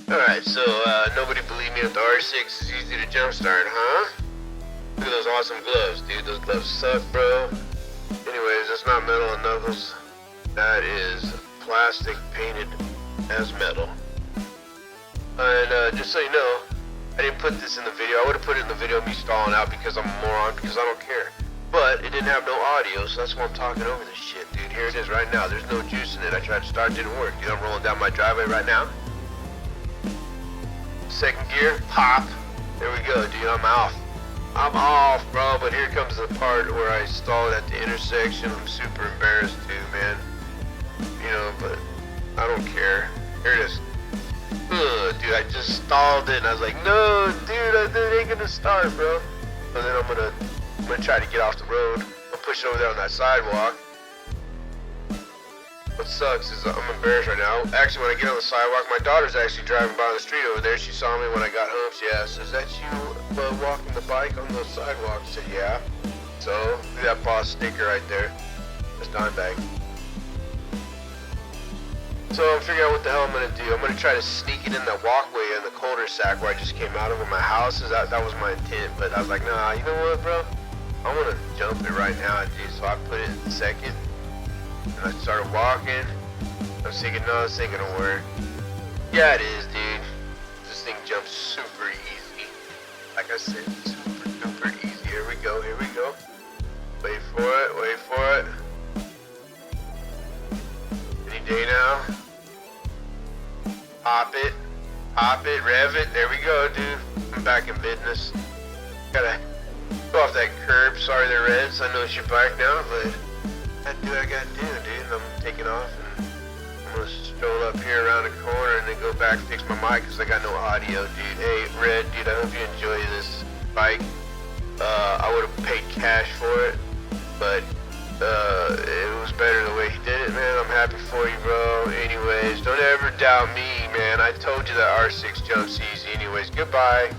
Alright, so nobody believed me that the R6 is easy to jumpstart, huh? Look at those awesome gloves, dude. Those gloves suck, bro. Anyways, that's not metal and knuckles. That is plastic painted as metal. And just so you know, I didn't put this in the video. I would have put it in the video of me stalling out because I'm a moron, because I don't care. But it didn't have no audio, so that's why I'm talking over this shit, dude. Here it is right now. There's no juice in it. I tried to start, didn't work. Dude, I'm rolling down my driveway right now. Second gear, pop. There we go, dude. I'm off. I'm off, bro. But here comes the part where I stalled at the intersection. I'm super embarrassed too, man. You know, but I don't care. Here it is. Ugh, dude, I just stalled it, and I was like, no, dude, it ain't gonna start, bro. So then I'm gonna try to get off the road. I'll push it over there on that sidewalk. What sucks is I'm embarrassed right now. Actually, when I get on the sidewalk, my daughter's actually driving by the street over there. She saw me when I got home. She asked, is that you walking the bike on the sidewalk? I said, yeah. So, look at that boss sticker right there. That's dime bag. So I'm figuring out what the hell I'm gonna do. I'm gonna try to sneak it in the walkway in the cul-de-sac where I just came out of where my house is. That was my intent, but I was like, nah, you know what, bro? I wanna jump it right now, dude. So I put it in second, and I started walking. I was thinking, no, this ain't gonna work. Yeah, it is, dude. This thing jumps super easy. Like I said, super duper easy. Here we go, here we go. Wait for it, wait for it. Any day now. Pop it, rev it. There we go, dude. I'm back in business. Gotta go off that curb. Sorry, the reds. I know it's your bike now, but I do what I gotta do, dude. I'm taking off, and I'm gonna stroll up here around the corner and then go back and fix my mic because I got no audio, dude. Hey, Red, dude, I hope you enjoy this bike. I would have paid cash for it, but it was better the way he did it, man. I'm happy for you, bro. Anyways, don't ever doubt me, man. I told you that R6 jumps easy. Anyways, goodbye.